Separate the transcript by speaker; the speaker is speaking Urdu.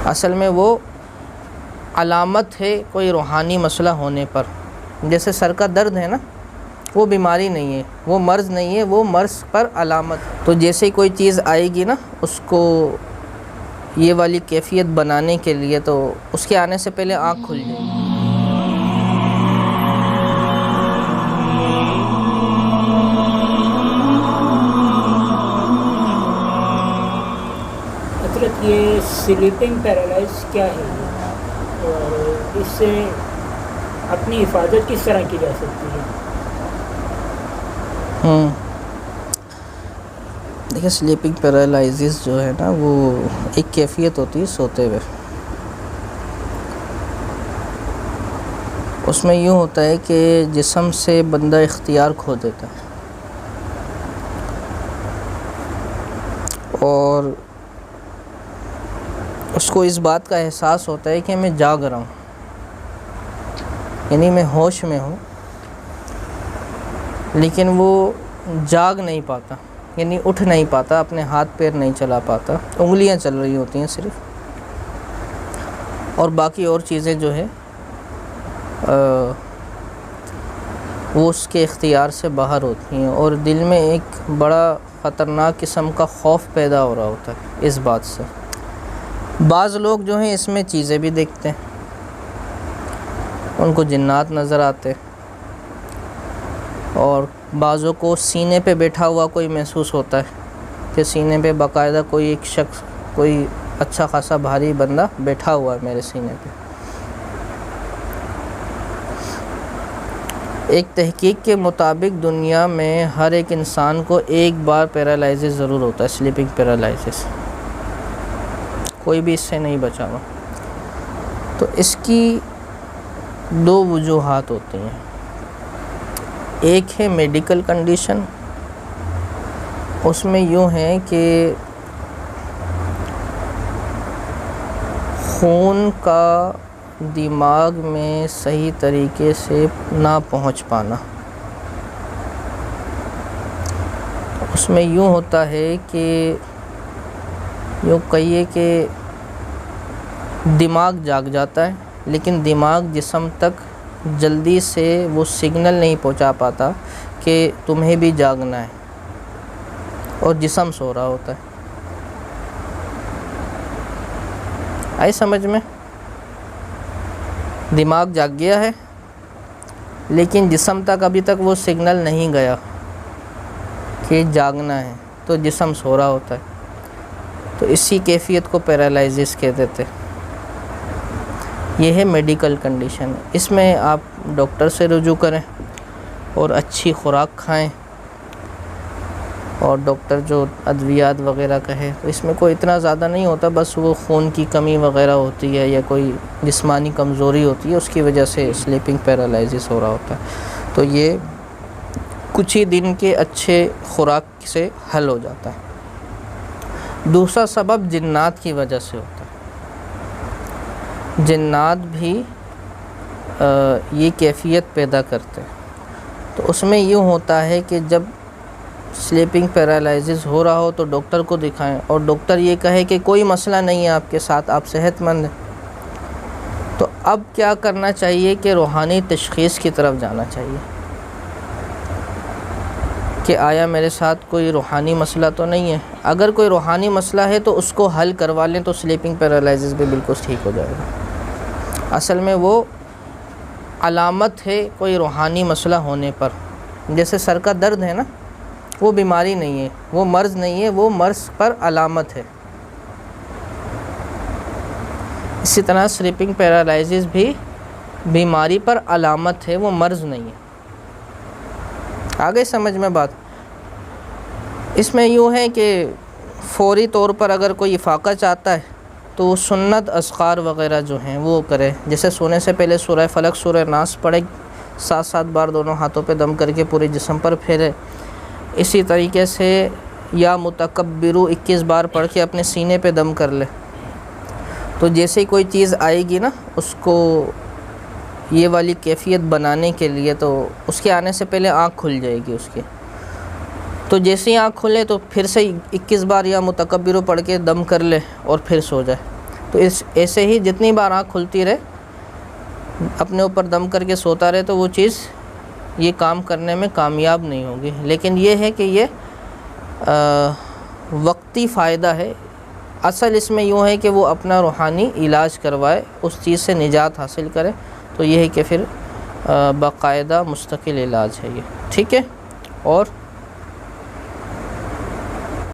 Speaker 1: اصل میں وہ علامت ہے کوئی روحانی مسئلہ ہونے پر. جیسے سر کا درد ہے نا، وہ بیماری نہیں ہے، وہ مرض نہیں ہے، وہ مرض پر علامت. تو جیسے ہی کوئی چیز آئے گی نا اس کو یہ والی کیفیت بنانے کے لیے، تو اس کے آنے سے پہلے آنکھ کھل جائے گی.
Speaker 2: حضرت یہ سلیپنگ پیرالائز کیا ہے اور اس سے اپنی حفاظت کس طرح کی جا سکتی ہے؟
Speaker 1: دیکھیں، سلیپنگ پیرالائزس جو ہے نا وہ ایک کیفیت ہوتی ہے سوتے ہوئے. اس میں یوں ہوتا ہے کہ جسم سے بندہ اختیار کھو دیتا ہے اور اس کو اس بات کا احساس ہوتا ہے کہ میں جاگ رہا ہوں، یعنی میں ہوش میں ہوں، لیکن وہ جاگ نہیں پاتا، یعنی اٹھ نہیں پاتا، اپنے ہاتھ پیر نہیں چلا پاتا، انگلیاں چل رہی ہوتی ہیں صرف، اور باقی اور چیزیں جو ہے وہ اس کے اختیار سے باہر ہوتی ہیں، اور دل میں ایک بڑا خطرناک قسم کا خوف پیدا ہو رہا ہوتا ہے اس بات سے. بعض لوگ جو ہیں اس میں چیزیں بھی دیکھتے ہیں، ان کو جنات نظر آتے، اور بعضوں کو سینے پہ بیٹھا ہوا کوئی محسوس ہوتا ہے کہ سینے پہ باقاعدہ کوئی ایک شخص، کوئی اچھا خاصا بھاری بندہ بیٹھا ہوا ہے میرے سینے پہ. ایک تحقیق کے مطابق دنیا میں ہر ایک انسان کو ایک بار پیرالائزس ضرور ہوتا ہے، سلیپنگ پیرالائزس، کوئی بھی اس سے نہیں بچا ہوا. تو اس کی دو وجوہات ہوتی ہیں. ایک ہے میڈیکل کنڈیشن، اس میں یوں ہے کہ خون کا دماغ میں صحیح طریقے سے نہ پہنچ پانا. اس میں یوں ہوتا ہے کہ یوں کہیے کہ دماغ جاگ جاتا ہے، لیکن دماغ جسم تک جلدی سے وہ سگنل نہیں پہنچا پاتا کہ تمہیں بھی جاگنا ہے، اور جسم سو رہا ہوتا ہے. آئی سمجھ میں؟ دماغ جاگ گیا ہے لیکن جسم تک ابھی تک وہ سگنل نہیں گیا کہ جاگنا ہے، تو جسم سو رہا ہوتا ہے. تو اسی کیفیت کو پیرالائزس کہتے تھے. یہ ہے میڈیکل کنڈیشن. اس میں آپ ڈاکٹر سے رجوع کریں اور اچھی خوراک کھائیں، اور ڈاکٹر جو ادویات وغیرہ کہے. تو اس میں کوئی اتنا زیادہ نہیں ہوتا، بس وہ خون کی کمی وغیرہ ہوتی ہے یا کوئی جسمانی کمزوری ہوتی ہے، اس کی وجہ سے سلیپنگ پیرالائزس ہو رہا ہوتا ہے. تو یہ کچھ ہی دن کے اچھے خوراک سے حل ہو جاتا ہے. دوسرا سبب جنات کی وجہ سے ہوتا ہے. جنات بھی یہ کیفیت پیدا کرتے ہیں. تو اس میں یوں ہوتا ہے کہ جب سلیپنگ پیرالائزس ہو رہا ہو تو ڈاکٹر کو دکھائیں، اور ڈاکٹر یہ کہے کہ کوئی مسئلہ نہیں ہے آپ کے ساتھ، آپ صحت مند ہیں. تو اب کیا کرنا چاہیے کہ روحانی تشخیص کی طرف جانا چاہیے کہ آیا میرے ساتھ کوئی روحانی مسئلہ تو نہیں ہے. اگر کوئی روحانی مسئلہ ہے تو اس کو حل کروا لیں تو سلیپنگ پیرالائزس بھی بالکل ٹھیک ہو جائے گا. اصل میں وہ علامت ہے کوئی روحانی مسئلہ ہونے پر. جیسے سر کا درد ہے نا، وہ بیماری نہیں ہے، وہ مرض نہیں ہے، وہ مرض پر علامت ہے. اسی طرح سلیپنگ پیرالائزس بھی بیماری پر علامت ہے، وہ مرض نہیں ہے. آگے سمجھ میں بات؟ اس میں یوں ہے کہ فوری طور پر اگر کوئی افاقہ چاہتا ہے تو سنت اذکار وغیرہ جو ہیں وہ کرے. جیسے سونے سے پہلے سورہ فلق، سورہ ناس پڑھے، 7 بار دونوں ہاتھوں پہ دم کر کے پورے جسم پر پھیرے. اسی طریقے سے یا متکبرو 21 بار پڑھ کے اپنے سینے پہ دم کر لے. تو جیسے ہی کوئی چیز آئے گی نا اس کو یہ والی کیفیت بنانے کے لیے، تو اس کے آنے سے پہلے آنکھ کھل جائے گی اس کی. تو جیسے ہی آنکھ کھلے تو پھر سے 21 بار یا متکبرو پڑھ کے دم کر لے اور پھر سو جائے. تو ایسے ہی جتنی بار آنکھ کھلتی رہے اپنے اوپر دم کر کے سوتا رہے تو وہ چیز یہ کام کرنے میں کامیاب نہیں ہوگی. لیکن یہ ہے کہ یہ وقتی فائدہ ہے. اصل اس میں یوں ہے کہ وہ اپنا روحانی علاج کروائے, اس چیز سے نجات حاصل کرے, تو یہ ہے کہ پھر باقاعدہ مستقل علاج ہے یہ. ٹھیک ہے. اور